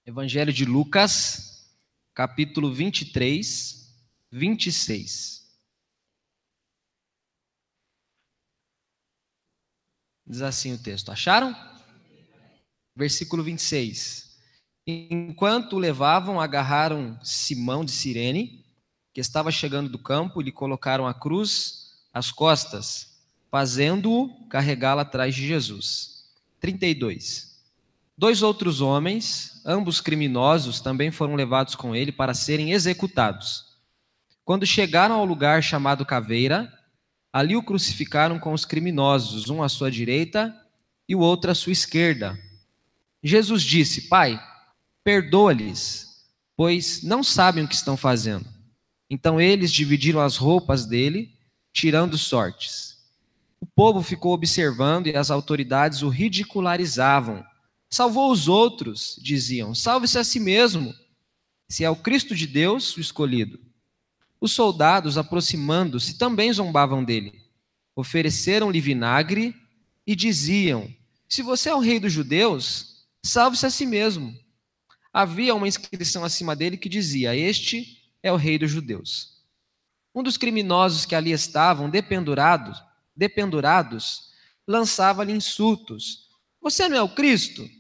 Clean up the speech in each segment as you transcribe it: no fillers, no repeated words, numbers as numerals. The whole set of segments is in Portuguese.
Evangelho de Lucas, capítulo 23, 26. Diz assim o texto, acharam? Versículo 26. Enquanto o levavam, agarraram Simão de Cirene, que estava chegando do campo, e lhe colocaram a cruz às costas, fazendo-o carregá-la atrás de Jesus. 32. Dois outros homens, ambos criminosos, também foram levados com ele para serem executados. Quando chegaram ao lugar chamado Caveira, ali o crucificaram com os criminosos, um à sua direita e o outro à sua esquerda. Jesus disse: Pai, perdoa-lhes, pois não sabem o que estão fazendo. Então eles dividiram as roupas dele, tirando sortes. O povo ficou observando e as autoridades o ridicularizavam. Salvou os outros, diziam, salve-se a si mesmo, se é o Cristo de Deus, o escolhido. Os soldados, aproximando-se, também zombavam dele. Ofereceram-lhe vinagre e diziam, se você é o rei dos judeus, salve-se a si mesmo. Havia uma inscrição acima dele que dizia, este é o rei dos judeus. Um dos criminosos que ali estavam, dependurados, lançava-lhe insultos. Você não é o Cristo?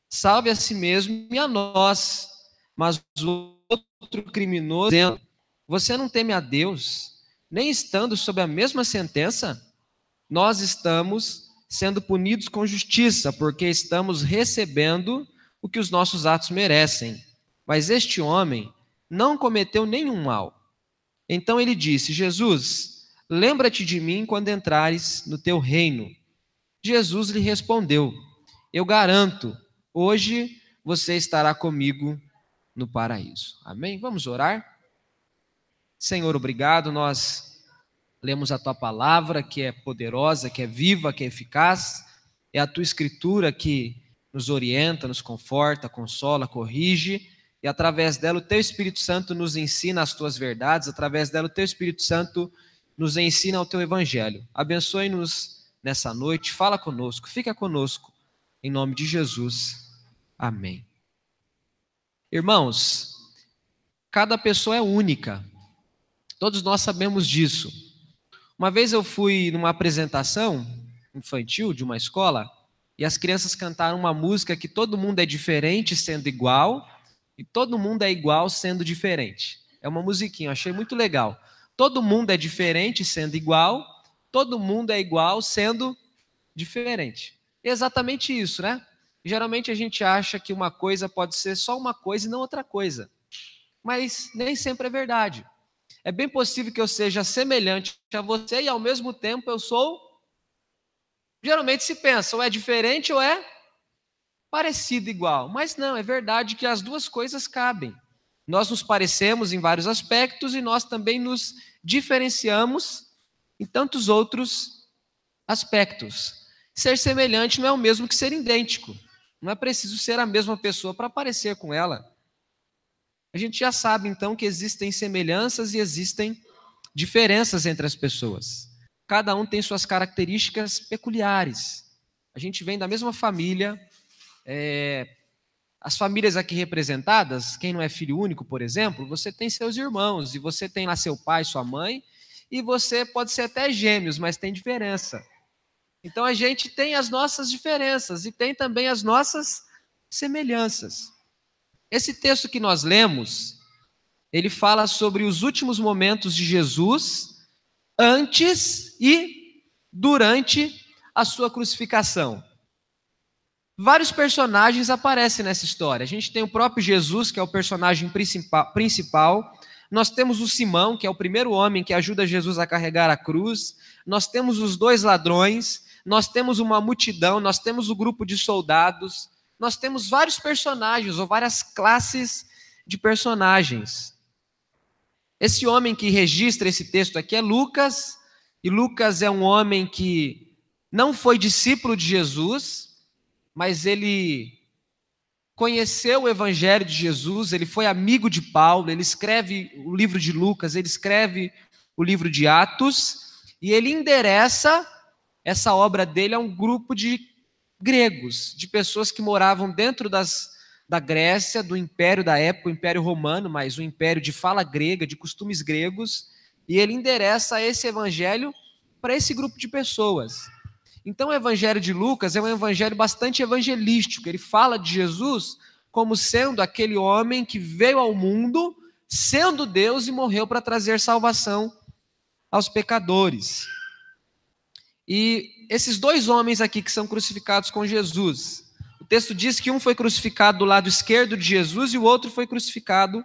Salve a si mesmo e a nós. Mas o outro criminoso, dizendo, você não teme a Deus, nem estando sob a mesma sentença? Nós estamos sendo punidos com justiça, porque estamos recebendo o que os nossos atos merecem. Mas este homem não cometeu nenhum mal. Então ele disse, Jesus, lembra-te de mim quando entrares no teu reino. Jesus lhe respondeu, eu garanto, hoje você estará comigo no paraíso. Amém? Vamos orar? Senhor, obrigado, nós lemos a Tua palavra, que é poderosa, que é viva, que é eficaz, é a Tua Escritura que nos orienta, nos conforta, consola, corrige, e através dela o Teu Espírito Santo nos ensina as Tuas verdades, através dela o Teu Espírito Santo nos ensina o Teu Evangelho. Abençoe-nos nessa noite, fala conosco, fica conosco, em nome de Jesus. Amém. Irmãos, cada pessoa é única, todos nós sabemos disso. Uma vez eu fui numa apresentação infantil de uma escola e as crianças cantaram uma música que todo mundo é diferente sendo igual e todo mundo é igual sendo diferente. É uma musiquinha, eu achei muito legal. Todo mundo é diferente sendo igual, todo mundo é igual sendo diferente. É exatamente isso, né? Geralmente a gente acha que uma coisa pode ser só uma coisa e não outra coisa. Mas nem sempre é verdade. É bem possível que eu seja semelhante a você e ao mesmo tempo eu sou... Geralmente se pensa, ou é diferente ou é parecido igual. Mas não, é verdade que as duas coisas cabem. Nós nos parecemos em vários aspectos e nós também nos diferenciamos em tantos outros aspectos. Ser semelhante não é o mesmo que ser idêntico. Não é preciso ser a mesma pessoa para parecer com ela. A gente já sabe, então, que existem semelhanças e existem diferenças entre as pessoas. Cada um tem suas características peculiares. A gente vem da mesma família. As famílias aqui representadas, quem não é filho único, por exemplo, você tem seus irmãos, e você tem lá seu pai, sua mãe, e você pode ser até gêmeos, mas tem diferença. Então a gente tem as nossas diferenças e tem também as nossas semelhanças. Esse texto que nós lemos, ele fala sobre os últimos momentos de Jesus antes e durante a sua crucificação. Vários personagens aparecem nessa história. A gente tem o próprio Jesus, que é o personagem principal. Nós temos o Simão, que é o primeiro homem que ajuda Jesus a carregar a cruz. Nós temos os dois ladrões. Nós temos uma multidão. Nós temos o grupo de soldados. Nós temos vários personagens, ou várias classes de personagens. Esse homem que registra esse texto aqui é Lucas. E Lucas é um homem que não foi discípulo de Jesus, mas ele conheceu o Evangelho de Jesus, ele foi amigo de Paulo, ele escreve o livro de Lucas, ele escreve o livro de Atos, e ele endereça essa obra dele a um grupo de gregos, de pessoas que moravam dentro das da Grécia, do império da época, o império romano, mas o império de fala grega, de costumes gregos, e ele endereça esse evangelho para esse grupo de pessoas. Então o evangelho de Lucas é um evangelho bastante evangelístico, ele fala de Jesus como sendo aquele homem que veio ao mundo, sendo Deus e morreu para trazer salvação aos pecadores. E esses dois homens aqui que são crucificados com Jesus, o texto diz que um foi crucificado do lado esquerdo de Jesus e o outro foi crucificado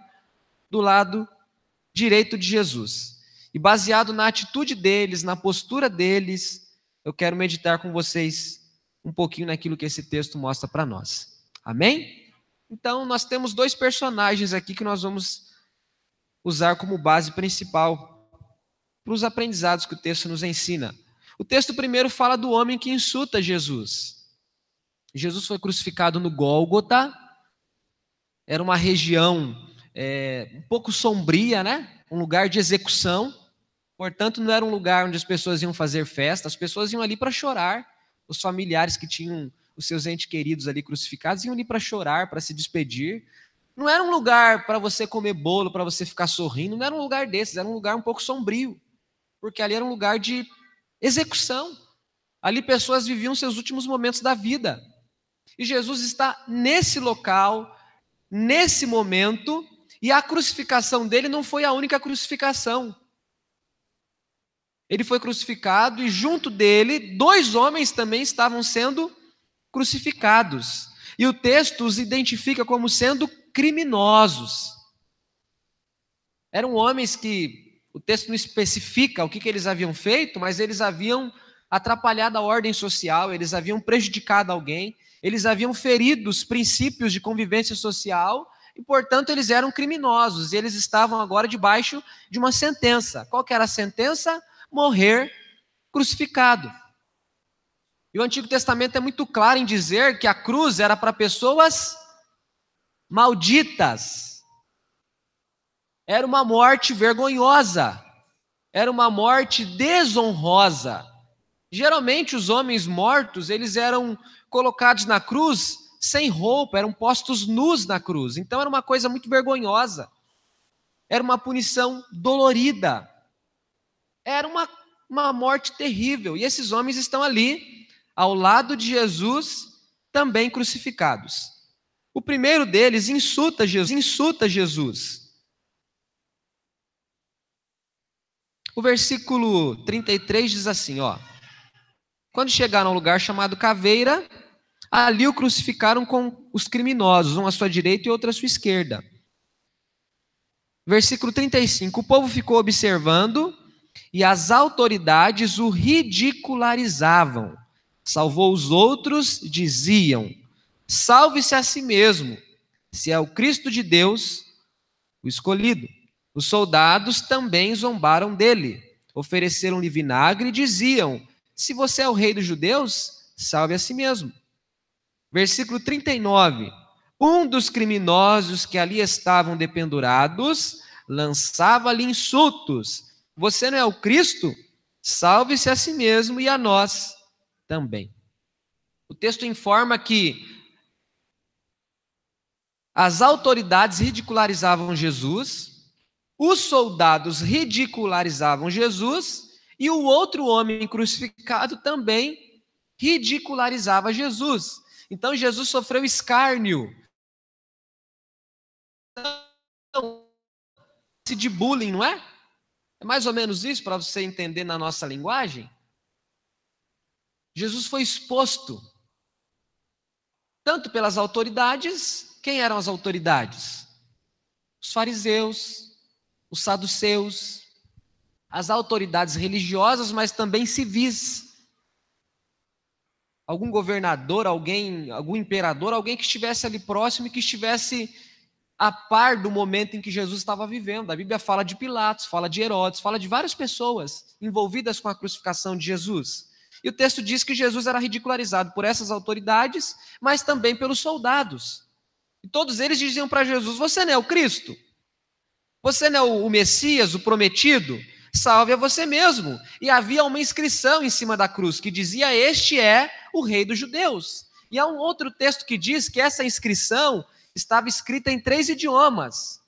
do lado direito de Jesus. E baseado na atitude deles, na postura deles, eu quero meditar com vocês um pouquinho naquilo que esse texto mostra para nós. Amém? Então, nós temos dois personagens aqui que nós vamos usar como base principal para os aprendizados que o texto nos ensina. O texto primeiro fala do homem que insulta Jesus. Jesus foi crucificado no Gólgota, era uma região um pouco sombria, né? Um lugar de execução, portanto não era um lugar onde as pessoas iam fazer festa, as pessoas iam ali para chorar, os familiares que tinham os seus entes queridos ali crucificados iam ali para chorar, para se despedir. Não era um lugar para você comer bolo, para você ficar sorrindo, não era um lugar desses, era um lugar um pouco sombrio, porque ali era um lugar de execução. Ali pessoas viviam seus últimos momentos da vida. E Jesus está nesse local, nesse momento, e a crucificação dele não foi a única crucificação. Ele foi crucificado e junto dele, dois homens também estavam sendo crucificados. E o texto os identifica como sendo criminosos. Eram homens que o texto não especifica o que eles haviam feito, mas eles haviam atrapalhado a ordem social, eles haviam prejudicado alguém, eles haviam ferido os princípios de convivência social e, portanto, eles eram criminosos e eles estavam agora debaixo de uma sentença. Qual que era a sentença? Morrer crucificado. E o Antigo Testamento é muito claro em dizer que a cruz era para pessoas malditas. Era uma morte vergonhosa. Era uma morte desonrosa. Geralmente os homens mortos, eles eram colocados na cruz sem roupa, eram postos nus na cruz. Então era uma coisa muito vergonhosa. Era uma punição dolorida. Era uma morte terrível. E esses homens estão ali, ao lado de Jesus, também crucificados. O primeiro deles insulta Jesus. O versículo 33 diz assim, ó: quando chegaram ao lugar chamado Caveira, ali o crucificaram com os criminosos, um à sua direita e outro à sua esquerda. Versículo 35, o povo ficou observando e as autoridades o ridicularizavam. Salvou os outros, diziam: salve-se a si mesmo, se é o Cristo de Deus, o escolhido. Os soldados também zombaram dele, ofereceram-lhe vinagre e diziam: se você é o rei dos judeus, salve a si mesmo. Versículo 39, um dos criminosos que ali estavam dependurados lançava-lhe insultos: você não é o Cristo? Salve-se a si mesmo e a nós também. O texto informa que as autoridades ridicularizavam Jesus, os soldados ridicularizavam Jesus e o outro homem crucificado também ridicularizava Jesus. Então Jesus sofreu escárnio de bullying, não é? É mais ou menos isso para você entender na nossa linguagem. Jesus foi exposto tanto pelas autoridades. Quem eram as autoridades? Os fariseus, os saduceus, as autoridades religiosas, mas também civis. Algum governador, algum imperador, alguém que estivesse ali próximo e que estivesse a par do momento em que Jesus estava vivendo. A Bíblia fala de Pilatos, fala de Herodes, fala de várias pessoas envolvidas com a crucificação de Jesus. E o texto diz que Jesus era ridicularizado por essas autoridades, mas também pelos soldados. E todos eles diziam para Jesus: você não é o Cristo? Você não é o Messias, o prometido? Salve a você mesmo. E havia uma inscrição em cima da cruz que dizia: este é o rei dos judeus. E há um outro texto que diz que essa inscrição estava escrita em 3 idiomas: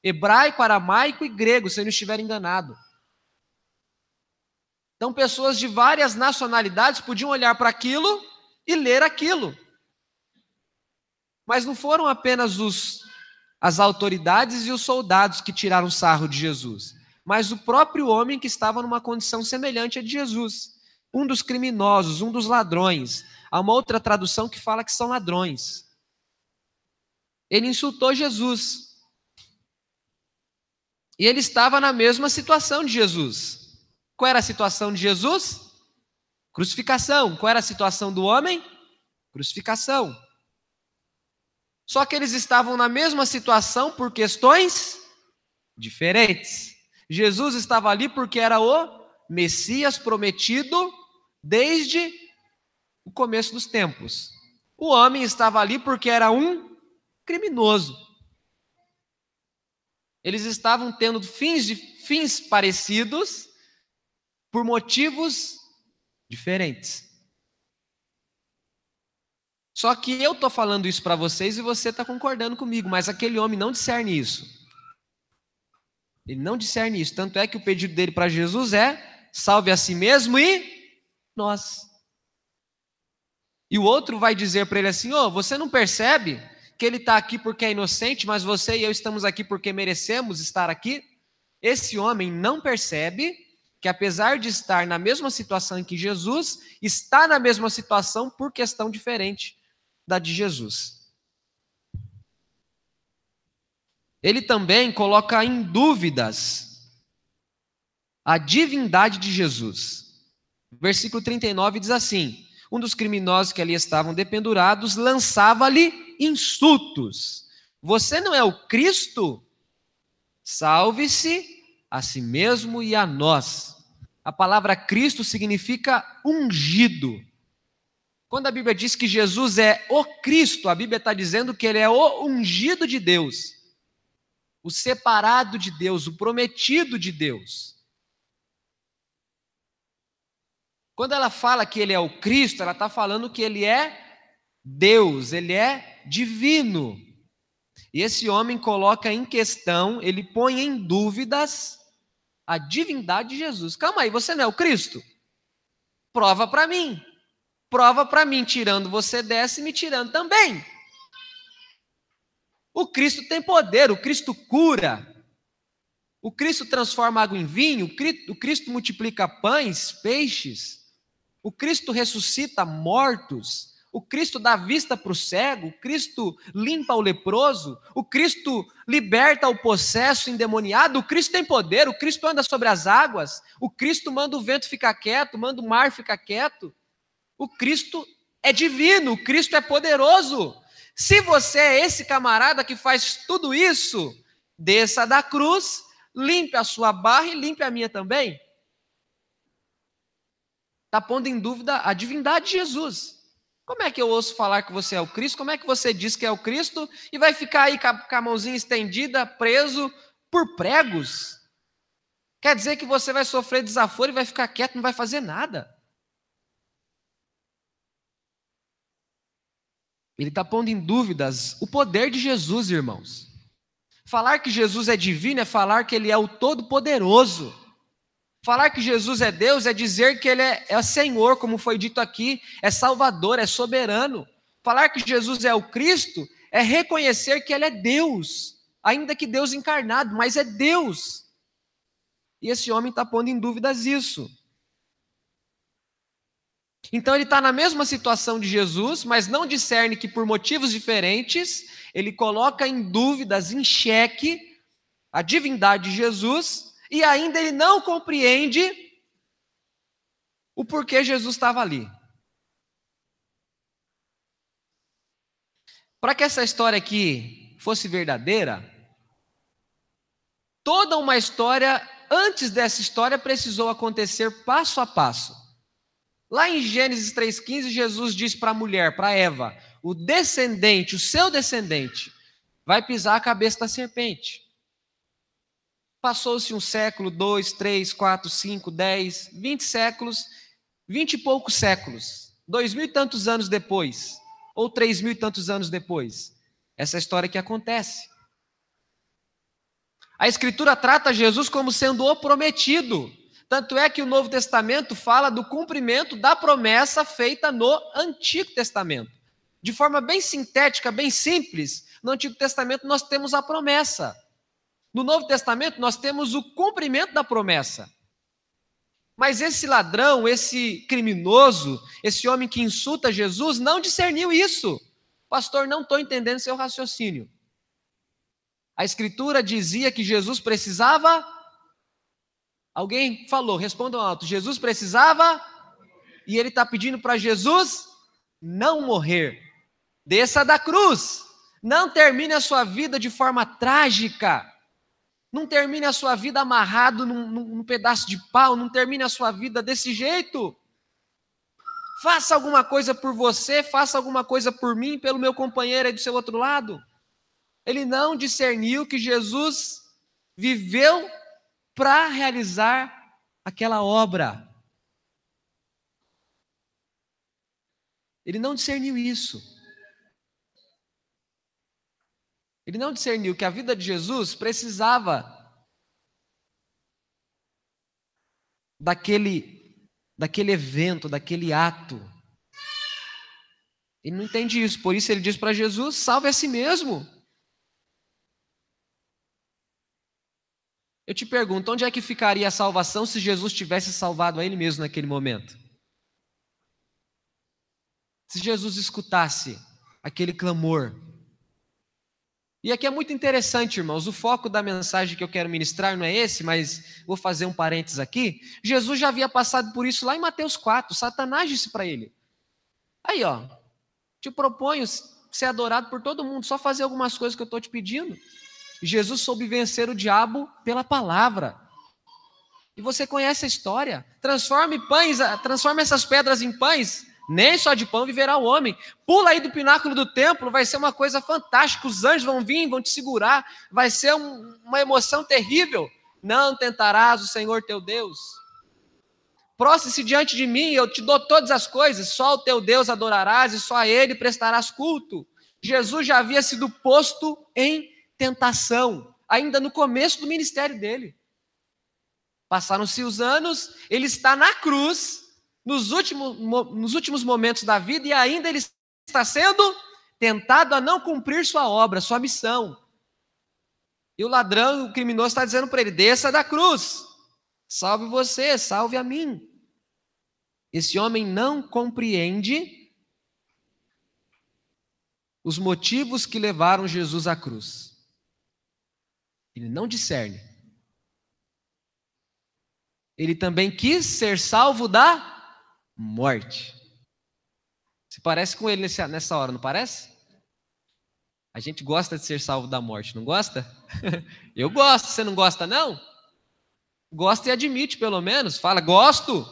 hebraico, aramaico e grego, se eu não estiver enganado. Então, pessoas de várias nacionalidades podiam olhar para aquilo e ler aquilo. Mas não foram apenas as autoridades e os soldados que tiraram sarro de Jesus, mas o próprio homem que estava numa condição semelhante à de Jesus. Um dos criminosos, um dos ladrões. Há uma outra tradução que fala que são ladrões. Ele insultou Jesus. E ele estava na mesma situação de Jesus. Qual era a situação de Jesus? Crucificação. Qual era a situação do homem? Crucificação. Só que eles estavam na mesma situação por questões diferentes. Jesus estava ali porque era o Messias prometido desde o começo dos tempos. O homem estava ali porque era um criminoso. Eles estavam tendo fins parecidos por motivos diferentes. Só que eu estou falando isso para vocês e você está concordando comigo, mas aquele homem não discerne isso. Ele não discerne isso. Tanto é que o pedido dele para Jesus é: salve a si mesmo e nós. E o outro vai dizer para ele assim: você não percebe que ele está aqui porque é inocente, mas você e eu estamos aqui porque merecemos estar aqui? Esse homem não percebe que, apesar de estar na mesma situação em que Jesus, está na mesma situação por questão diferente da de Jesus. Ele também coloca em dúvidas a divindade de Jesus. Versículo 39 diz assim: um dos criminosos que ali estavam dependurados lançava-lhe insultos. Você não é o Cristo? Salve-se a si mesmo e a nós. A palavra Cristo significa ungido. Quando a Bíblia diz que Jesus é o Cristo, a Bíblia está dizendo que ele é o ungido de Deus, o separado de Deus, o prometido de Deus. Quando ela fala que ele é o Cristo, ela está falando que ele é Deus, ele é divino. E esse homem coloca em questão, ele põe em dúvidas a divindade de Jesus. Calma aí, você não é o Cristo? Prova para mim. Prova para mim, tirando você dessa e me tirando também. O Cristo tem poder, o Cristo cura. O Cristo transforma água em vinho, o Cristo multiplica pães, peixes. O Cristo ressuscita mortos. O Cristo dá vista para o cego, o Cristo limpa o leproso, o Cristo liberta o possesso endemoniado, o Cristo tem poder, o Cristo anda sobre as águas, o Cristo manda o vento ficar quieto, manda o mar ficar quieto. O Cristo é divino, o Cristo é poderoso. Se você é esse camarada que faz tudo isso, desça da cruz, limpe a sua barra e limpe a minha também. Está pondo em dúvida a divindade de Jesus. Como é que eu ouço falar que você é o Cristo? Como é que você diz que é o Cristo e vai ficar aí com a mãozinha estendida, preso por pregos? Quer dizer que você vai sofrer desaforo e vai ficar quieto, não vai fazer nada. Ele está pondo em dúvidas o poder de Jesus, irmãos. Falar que Jesus é divino é falar que ele é o Todo-Poderoso. Falar que Jesus é Deus é dizer que ele é Senhor, como foi dito aqui, é Salvador, é soberano. Falar que Jesus é o Cristo é reconhecer que ele é Deus, ainda que Deus encarnado, mas é Deus. E esse homem está pondo em dúvidas isso. Então ele está na mesma situação de Jesus, mas não discerne que por motivos diferentes, ele coloca em dúvidas, em xeque, a divindade de Jesus, e ainda ele não compreende o porquê Jesus estava ali. Para que essa história aqui fosse verdadeira, toda uma história, antes dessa história, precisou acontecer passo a passo. Lá em Gênesis 3,15, Jesus diz para a mulher, para Eva: o descendente, o seu descendente, vai pisar a cabeça da serpente. Passou-se um século, 2, 3, 4, 5, 10, 20 séculos, 20 e poucos séculos, 2.000 e tantos anos depois, ou 3.000 e tantos anos depois, essa história que acontece. A Escritura trata Jesus como sendo o prometido. Tanto é que o Novo Testamento fala do cumprimento da promessa feita no Antigo Testamento. De forma bem sintética, bem simples, no Antigo Testamento nós temos a promessa. No Novo Testamento nós temos o cumprimento da promessa. Mas esse ladrão, esse criminoso, esse homem que insulta Jesus, não discerniu isso. Pastor, não estou entendendo seu raciocínio. A Escritura dizia que Jesus precisava... Alguém falou, respondam alto. Jesus precisava... E ele está pedindo para Jesus não morrer. Desça da cruz. Não termine a sua vida de forma trágica. Não termine a sua vida amarrado num pedaço de pau. Não termine a sua vida desse jeito. Faça alguma coisa por você, faça alguma coisa por mim, pelo meu companheiro aí do seu outro lado. Ele não discerniu que Jesus viveu para realizar aquela obra. Ele não discerniu isso. Ele não discerniu que a vida de Jesus precisava daquele evento, daquele ato. Ele não entende isso, por isso ele diz para Jesus, salve a si mesmo. Eu te pergunto, onde é que ficaria a salvação se Jesus tivesse salvado a ele mesmo naquele momento? Se Jesus escutasse aquele clamor. E aqui é muito interessante, irmãos, o foco da mensagem que eu quero ministrar não é esse, mas vou fazer um parênteses aqui. Jesus já havia passado por isso lá em Mateus 4, Satanás disse para ele, aí ó, te proponho ser adorado por todo mundo, só fazer algumas coisas que eu estou te pedindo. Jesus soube vencer o diabo pela palavra. E você conhece a história. Transforme essas pedras em pães. Nem só de pão viverá o homem. Pula aí do pináculo do templo, vai ser uma coisa fantástica. Os anjos vão vir, vão te segurar. Vai ser uma emoção terrível. Não tentarás o Senhor teu Deus. Prostre-se diante de mim, eu te dou todas as coisas. Só o teu Deus adorarás e só a ele prestarás culto. Jesus já havia sido posto em tentação, ainda no começo do ministério dele. Passaram-se os anos, ele está na cruz, nos últimos momentos da vida, e ainda ele está sendo tentado a não cumprir sua obra, sua missão. E o ladrão, o criminoso está dizendo para ele, desça da cruz, salve você, salve a mim. Esse homem não compreende os motivos que levaram Jesus à cruz. Ele não discerne. Ele também quis ser salvo da morte. Se parece com ele nessa hora, não parece? A gente gosta de ser salvo da morte, não gosta? Eu gosto, você não gosta não? Gosta e admite pelo menos, fala, gosto.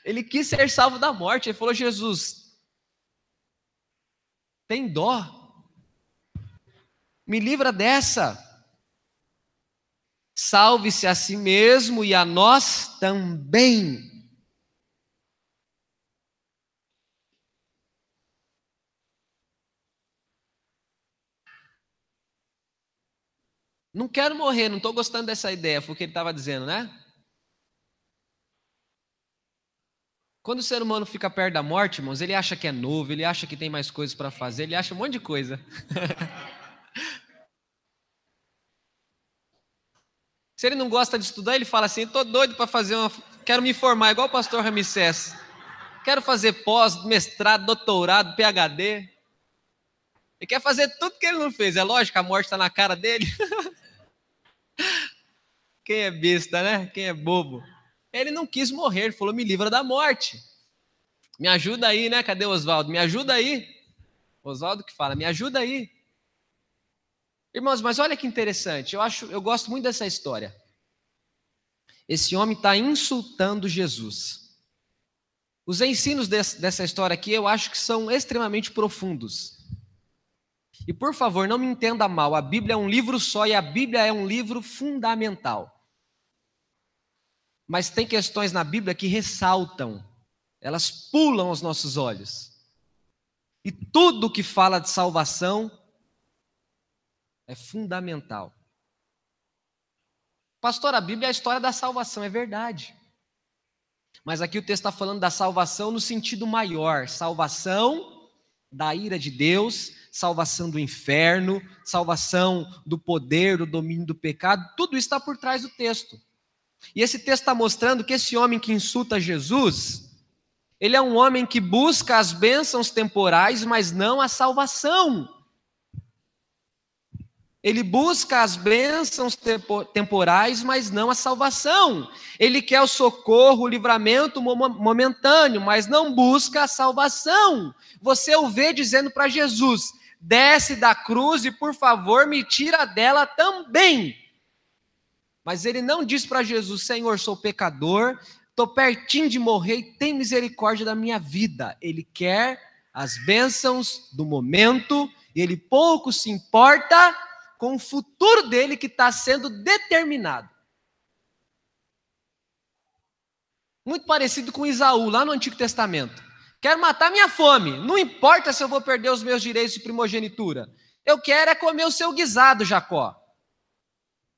Ele quis ser salvo da morte, ele falou, Jesus, tem dó. Me livra dessa. Salve-se a si mesmo e a nós também. Não quero morrer, não estou gostando dessa ideia, foi o que ele estava dizendo, né? Quando o ser humano fica perto da morte, irmãos, ele acha que é novo, ele acha que tem mais coisas para fazer, ele acha um monte de coisa. Se ele não gosta de estudar, ele fala assim, estou doido para quero me formar igual o pastor Ramsés. Quero fazer pós, mestrado, doutorado, PhD. Ele quer fazer tudo que ele não fez. É lógico, a morte está na cara dele. Quem é besta, né? Quem é bobo? Ele não quis morrer, ele falou, me livra da morte. Me ajuda aí, né? Cadê o Oswaldo? Me ajuda aí. Oswaldo que fala, me ajuda aí. Irmãos, mas olha que interessante, eu gosto muito dessa história. Esse homem está insultando Jesus. Os ensinos dessa história aqui, eu acho que são extremamente profundos. E por favor, não me entenda mal, a Bíblia é um livro só e a Bíblia é um livro fundamental. Mas tem questões na Bíblia que ressaltam, elas pulam aos nossos olhos. E tudo que fala de salvação é fundamental. Pastor, a Bíblia é a história da salvação, é verdade. Mas aqui o texto está falando da salvação no sentido maior. Salvação da ira de Deus, salvação do inferno, salvação do poder, do domínio do pecado. Tudo isso está por trás do texto. E esse texto está mostrando que esse homem que insulta Jesus, ele é um homem que busca as bênçãos temporais, mas não a salvação. Ele busca as bênçãos temporais, mas não a salvação. Ele quer o socorro, o livramento momentâneo, mas não busca a salvação. Você o vê dizendo para Jesus: desce da cruz e, por favor, me tira dela também. Mas ele não diz para Jesus: Senhor, sou pecador, estou pertinho de morrer e tem misericórdia da minha vida. Ele quer as bênçãos do momento e ele pouco se importa com o futuro dele que está sendo determinado. Muito parecido com Esaú, lá no Antigo Testamento. Quero matar minha fome, não importa se eu vou perder os meus direitos de primogenitura. Eu quero é comer o seu guisado, Jacó.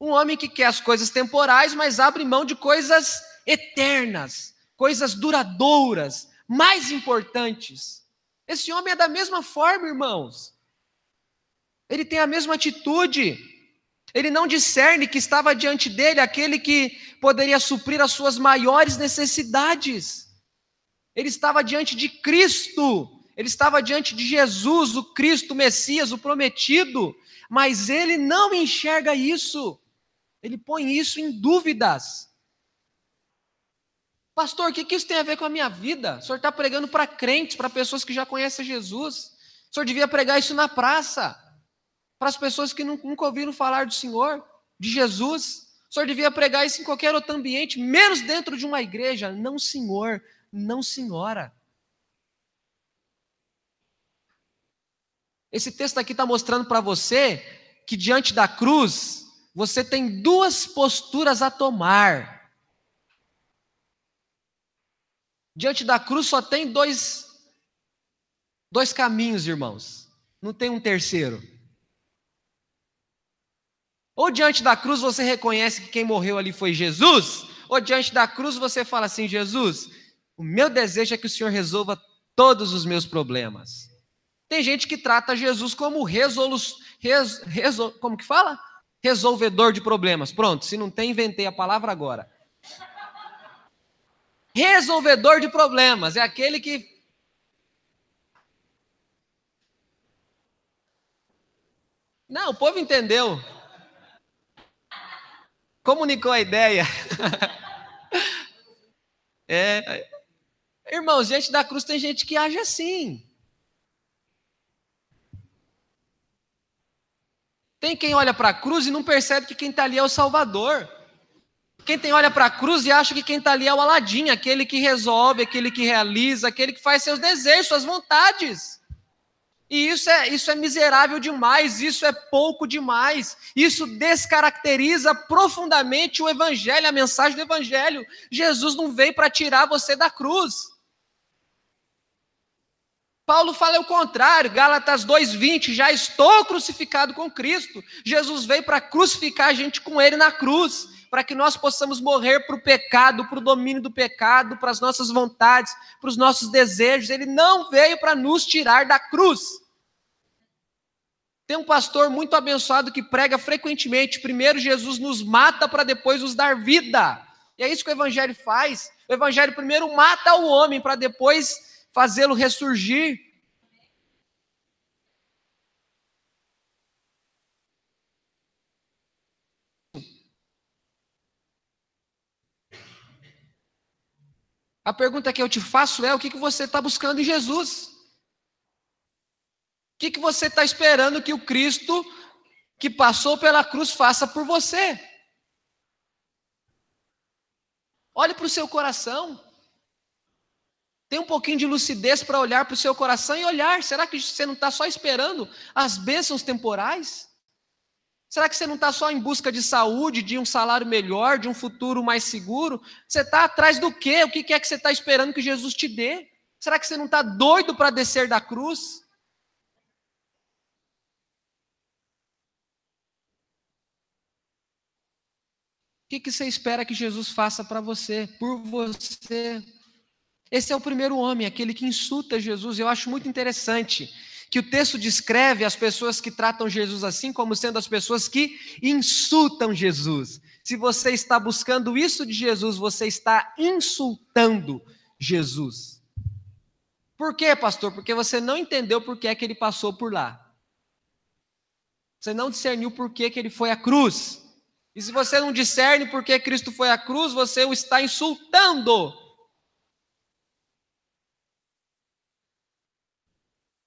Um homem que quer as coisas temporais, mas abre mão de coisas eternas, coisas duradouras, mais importantes. Esse homem é da mesma forma, irmãos. Ele tem a mesma atitude. Ele não discerne que estava diante dele aquele que poderia suprir as suas maiores necessidades. Ele estava diante de Cristo. Ele estava diante de Jesus, o Cristo, o Messias, o prometido. Mas ele não enxerga isso. Ele põe isso em dúvidas. Pastor, o que isso tem a ver com a minha vida? O senhor está pregando para crentes, para pessoas que já conhecem Jesus. O senhor devia pregar isso na praça, para as pessoas que nunca ouviram falar do Senhor, de Jesus. O senhor devia pregar isso em qualquer outro ambiente, menos dentro de uma igreja. Não, senhor, não, senhora. Esse texto aqui está mostrando para você que diante da cruz, você tem duas posturas a tomar. Diante da cruz só tem dois caminhos, irmãos. Não tem um terceiro. Ou diante da cruz você reconhece que quem morreu ali foi Jesus, ou diante da cruz você fala assim: Jesus, o meu desejo é que o Senhor resolva todos os meus problemas. Tem gente que trata Jesus como como que fala? Resolvedor de problemas. Pronto, se não tem, inventei a palavra agora. Resolvedor de problemas, é aquele que... Não, o povo entendeu. Comunicou a ideia. Irmãos, diante da cruz tem gente que age assim. Tem quem olha para a cruz e não percebe que quem está ali é o Salvador. Quem olha para a cruz e acha que quem está ali é o Aladim, aquele que resolve, aquele que realiza, aquele que faz seus desejos, suas vontades. E isso é miserável demais, isso é pouco demais. Isso descaracteriza profundamente o Evangelho, a mensagem do Evangelho. Jesus não veio para tirar você da cruz. Paulo fala o contrário, Gálatas 2:20, já estou crucificado com Cristo. Jesus veio para crucificar a gente com Ele na cruz, para que nós possamos morrer para o pecado, para o domínio do pecado, para as nossas vontades, para os nossos desejos. Ele não veio para nos tirar da cruz. Tem um pastor muito abençoado que prega frequentemente: primeiro Jesus nos mata para depois nos dar vida. E é isso que o Evangelho faz. O Evangelho primeiro mata o homem para depois fazê-lo ressurgir. A pergunta que eu te faço é: o que você está buscando em Jesus? O que você está esperando que o Cristo que passou pela cruz faça por você? Olhe para o seu coração. Tem um pouquinho de lucidez para olhar para o seu coração e olhar. Será que você não está só esperando as bênçãos temporais? Será que você não está só em busca de saúde, de um salário melhor, de um futuro mais seguro? Você está atrás do quê? O que é que você está esperando que Jesus te dê? Será que você não está doido para descer da cruz? que você espera que Jesus faça para você, por você? Esse é o primeiro homem, aquele que insulta Jesus. Eu acho muito interessante que o texto descreve as pessoas que tratam Jesus assim como sendo as pessoas que insultam Jesus. Se você está buscando isso de Jesus, você está insultando Jesus. Por quê, pastor? Porque você não entendeu por que é que ele passou por lá. Você não discerniu por que ele foi à cruz. E se você não discerne por que Cristo foi à cruz, você o está insultando.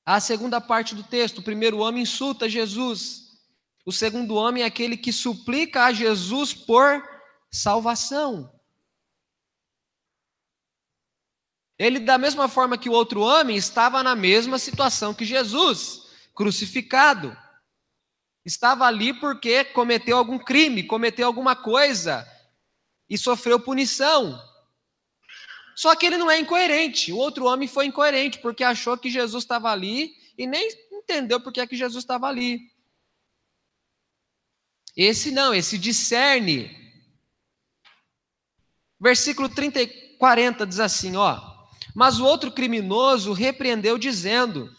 A segunda parte do texto, o primeiro homem insulta Jesus. O segundo homem é aquele que suplica a Jesus por salvação. Ele, da mesma forma que o outro homem, estava na mesma situação que Jesus, crucificado. Estava ali porque cometeu algum crime, cometeu alguma coisa e sofreu punição. Só que ele não é incoerente. O outro homem foi incoerente porque achou que Jesus estava ali e nem entendeu por que é que Jesus estava ali. Esse não, esse discerne. Versículo 30 e 40 diz assim, mas o outro criminoso repreendeu dizendo,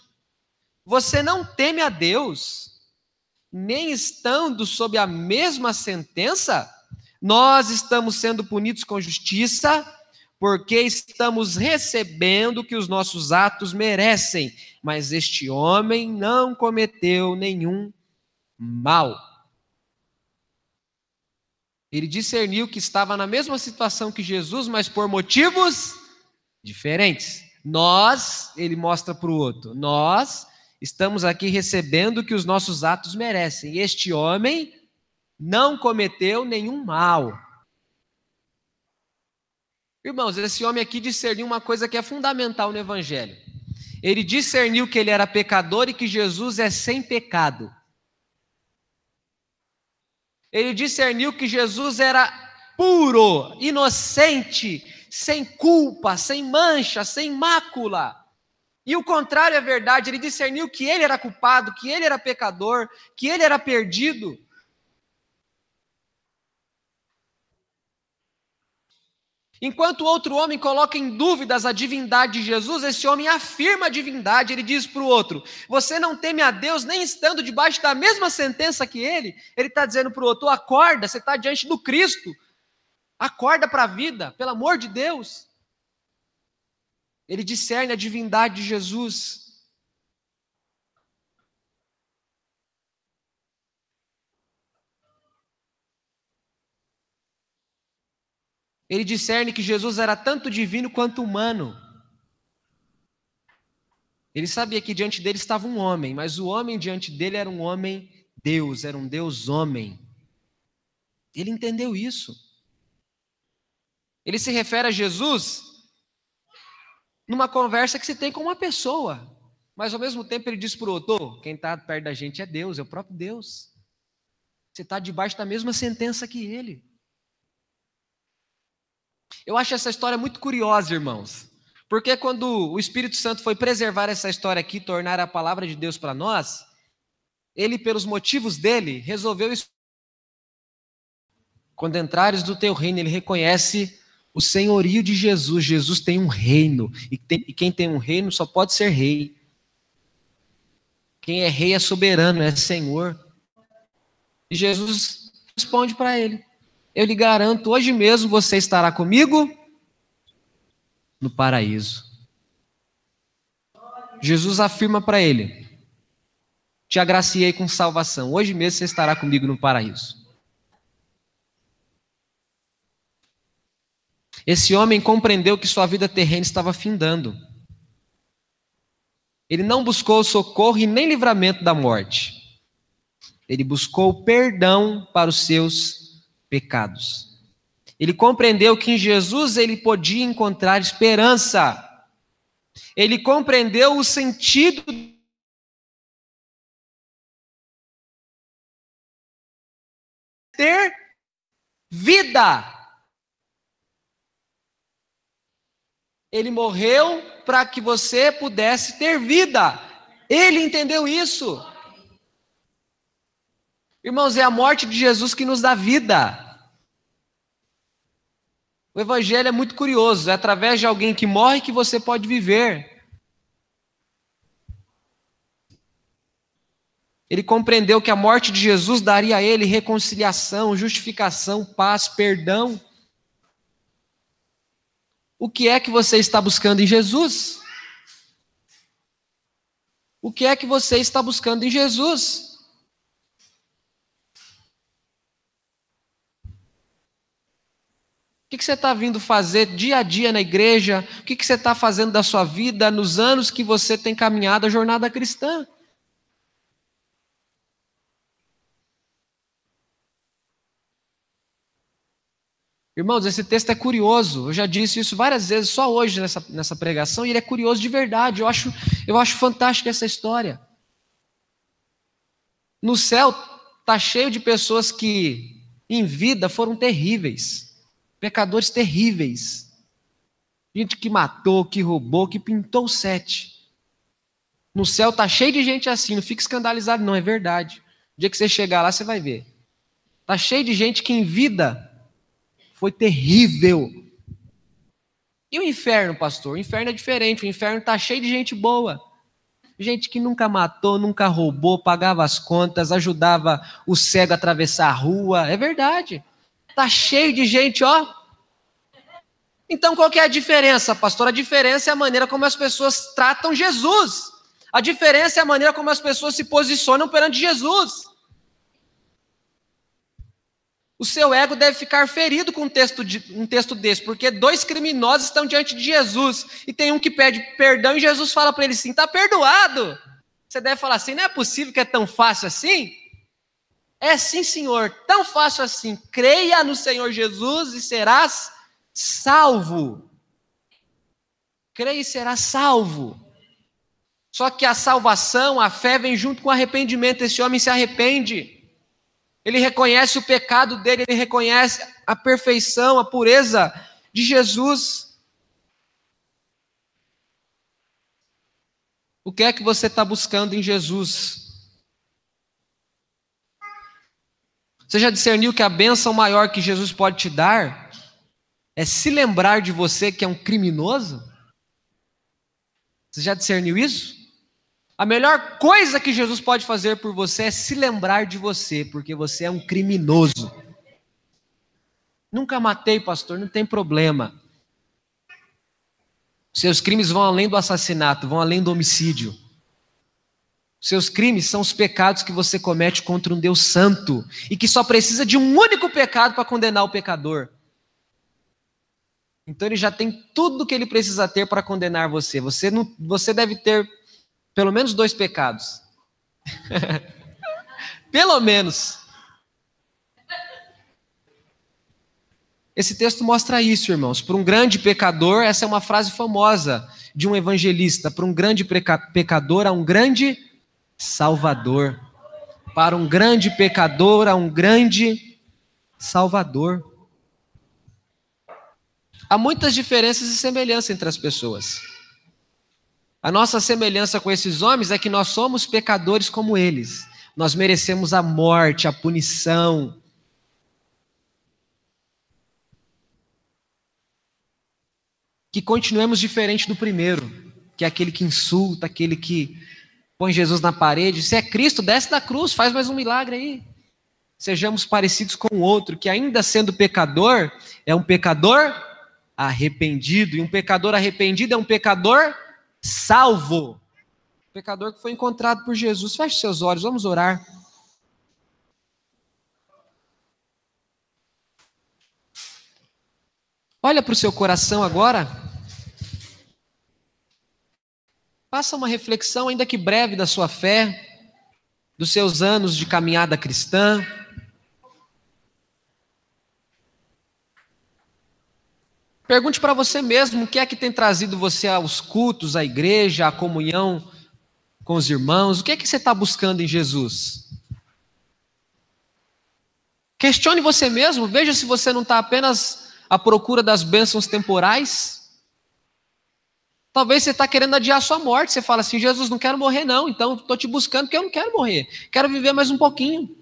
você não teme a Deus, nem estando sob a mesma sentença? Nós estamos sendo punidos com justiça, porque estamos recebendo o que os nossos atos merecem, mas este homem não cometeu nenhum mal. Ele discerniu que estava na mesma situação que Jesus, mas por motivos diferentes. Nós, ele mostra para o outro, nós estamos aqui recebendo o que os nossos atos merecem. Este homem não cometeu nenhum mal. Irmãos, esse homem aqui discerniu uma coisa que é fundamental no Evangelho. Ele discerniu que ele era pecador e que Jesus é sem pecado. Ele discerniu que Jesus era puro, inocente, sem culpa, sem mancha, sem mácula. E o contrário é verdade, ele discerniu que ele era culpado, que ele era pecador, que ele era perdido. Enquanto o outro homem coloca em dúvidas a divindade de Jesus, esse homem afirma a divindade. Ele diz para o outro, você não teme a Deus nem estando debaixo da mesma sentença que ele. Ele está dizendo para o outro, acorda, você está diante do Cristo. Acorda para a vida, pelo amor de Deus. Ele discerne a divindade de Jesus. Ele discerne que Jesus era tanto divino quanto humano. Ele sabia que diante dele estava um homem, mas o homem diante dele era um homem Deus, era um Deus homem. Ele entendeu isso. Ele se refere a Jesus numa conversa que se tem com uma pessoa, mas ao mesmo tempo ele diz para o outro, quem está perto da gente é Deus, é o próprio Deus. Você está debaixo da mesma sentença que ele. Eu acho essa história muito curiosa, irmãos, porque quando o Espírito Santo foi preservar essa história aqui, tornar a palavra de Deus para nós, ele, pelos motivos dele, resolveu isso. Quando entrares do teu reino, ele reconhece o senhorio de Jesus. Jesus tem um reino, e quem tem um reino só pode ser rei. Quem é rei é soberano, é senhor. E Jesus responde para ele, eu lhe garanto, hoje mesmo você estará comigo no paraíso. Jesus afirma para ele, te agraciei com salvação, hoje mesmo você estará comigo no paraíso. Esse homem compreendeu que sua vida terrena estava findando. Ele não buscou socorro e nem livramento da morte. Ele buscou perdão para os seus pecados. Ele compreendeu que em Jesus ele podia encontrar esperança. Ele compreendeu o sentido ter vida. Ele morreu para que você pudesse ter vida. Ele entendeu isso. Irmãos, é a morte de Jesus que nos dá vida. O evangelho é muito curioso, é através de alguém que morre que você pode viver. Ele compreendeu que a morte de Jesus daria a ele reconciliação, justificação, paz, perdão. O que é que você está buscando em Jesus? O que é que você está buscando em Jesus? O que você está vindo fazer dia a dia na igreja? O que você está fazendo da sua vida nos anos que você tem caminhado a jornada cristã? Irmãos, esse texto é curioso. Eu já disse isso várias vezes, só hoje nessa pregação, e ele é curioso de verdade. Eu acho fantástica essa história. No céu está cheio de pessoas que, em vida, foram terríveis. Pecadores terríveis. Gente que matou, que roubou, que pintou o sete. No céu está cheio de gente assim, não fica escandalizado, não, é verdade. O dia que você chegar lá, você vai ver. Está cheio de gente que, em vida, foi terrível. E o inferno, pastor? O inferno é diferente. O inferno está cheio de gente boa. Gente que nunca matou, nunca roubou, pagava as contas, ajudava o cego a atravessar a rua. É verdade. Está cheio de gente, ó. Então qual que é a diferença, pastor? A diferença é a maneira como as pessoas tratam Jesus. A diferença é a maneira como as pessoas se posicionam perante Jesus. O seu ego deve ficar ferido com um texto desse, porque dois criminosos estão diante de Jesus, e tem um que pede perdão, e Jesus fala para ele assim, está perdoado. Você deve falar assim, não é possível que é tão fácil assim? É sim, Senhor, tão fácil assim. Creia no Senhor Jesus e serás salvo. Creia e serás salvo. Só que a salvação, a fé vem junto com o arrependimento. Esse homem se arrepende. Ele reconhece o pecado dele, ele reconhece a perfeição, a pureza de Jesus. O que é que você está buscando em Jesus? Você já discerniu que a bênção maior que Jesus pode te dar é se lembrar de você que é um criminoso? Você já discerniu isso? A melhor coisa que Jesus pode fazer por você é se lembrar de você, porque você é um criminoso. Nunca matei, pastor, não tem problema. Seus crimes vão além do assassinato, vão além do homicídio. Seus crimes são os pecados que você comete contra um Deus santo e que só precisa de um único pecado para condenar o pecador. Então ele já tem tudo o que ele precisa ter para condenar você. Você deve ter pelo menos 2 pecados. Pelo menos. Esse texto mostra isso, irmãos. Para um grande pecador, essa é uma frase famosa de um evangelista. Para um grande pecador, há um grande Salvador. Para um grande pecador, há um grande Salvador. Há muitas diferenças e semelhanças entre as pessoas. A nossa semelhança com esses homens é que nós somos pecadores como eles. Nós merecemos a morte, a punição. Que continuemos diferente do primeiro, que é aquele que insulta, aquele que põe Jesus na parede. Se é Cristo, desce da cruz, faz mais um milagre aí. Sejamos parecidos com o outro, que ainda sendo pecador, é um pecador arrependido. E um pecador arrependido é um pecador salvo. Pecador que foi encontrado por Jesus. Feche seus olhos, vamos orar. Olha para o seu coração agora. Faça uma reflexão, ainda que breve, da sua fé, dos seus anos de caminhada cristã. Pergunte para você mesmo o que é que tem trazido você aos cultos, à igreja, à comunhão com os irmãos. O que é que você está buscando em Jesus? Questione você mesmo, veja se você não está apenas à procura das bênçãos temporais. Talvez você está querendo adiar a sua morte. Você fala assim, Jesus, não quero morrer não, então estou te buscando porque eu não quero morrer. Quero viver mais um pouquinho.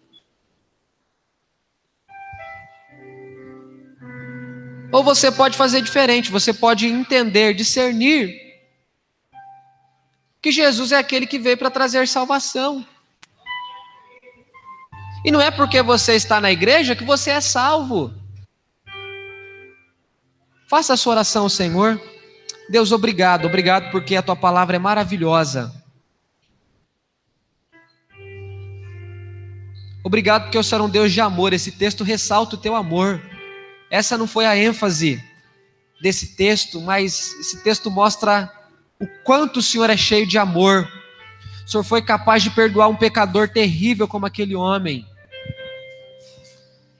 Ou você pode fazer diferente, você pode entender, discernir que Jesus é aquele que veio para trazer salvação. E não é porque você está na igreja que você é salvo. Faça a sua oração ao Senhor. Deus, obrigado porque a tua palavra é maravilhosa. Obrigado porque o Senhor é um Deus de amor. Esse texto ressalta o teu amor. Essa não foi a ênfase desse texto, mas esse texto mostra o quanto o Senhor é cheio de amor. O Senhor foi capaz de perdoar um pecador terrível como aquele homem.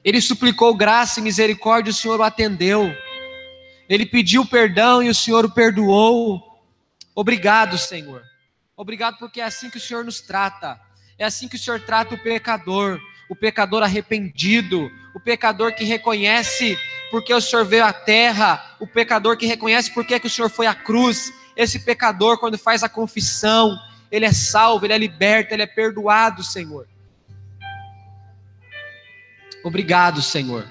Ele suplicou graça e misericórdia, o Senhor o atendeu. Ele pediu perdão e o Senhor o perdoou. Obrigado, Senhor. Obrigado porque é assim que o Senhor nos trata. É assim que o Senhor trata o pecador arrependido, o pecador que reconhece porque o Senhor veio à terra, o pecador que reconhece porque que o Senhor foi à cruz. Esse pecador, quando faz a confissão, ele é salvo, ele é liberto, ele é perdoado, Senhor. Obrigado, Senhor.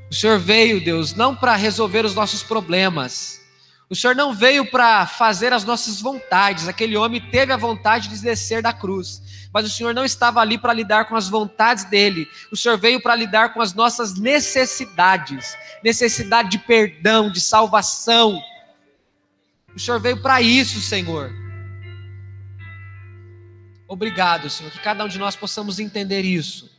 O Senhor veio, Deus, não para resolver os nossos problemas. O Senhor não veio para fazer as nossas vontades. Aquele homem teve a vontade de descer da cruz, mas o Senhor não estava ali para lidar com as vontades dele. O Senhor veio para lidar com as nossas necessidades. Necessidade de perdão, de salvação. O Senhor veio para isso, Senhor. Obrigado, Senhor, que cada um de nós possamos entender isso.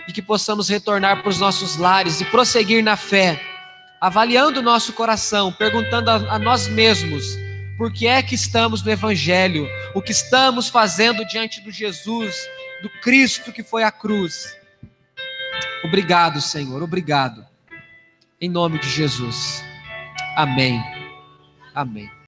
E que possamos retornar para os nossos lares e prosseguir na fé, avaliando o nosso coração, perguntando a nós mesmos, por que é que estamos no Evangelho, o que estamos fazendo diante do Jesus, do Cristo que foi à cruz. Obrigado, Senhor, obrigado. Em nome de Jesus. Amém. Amém.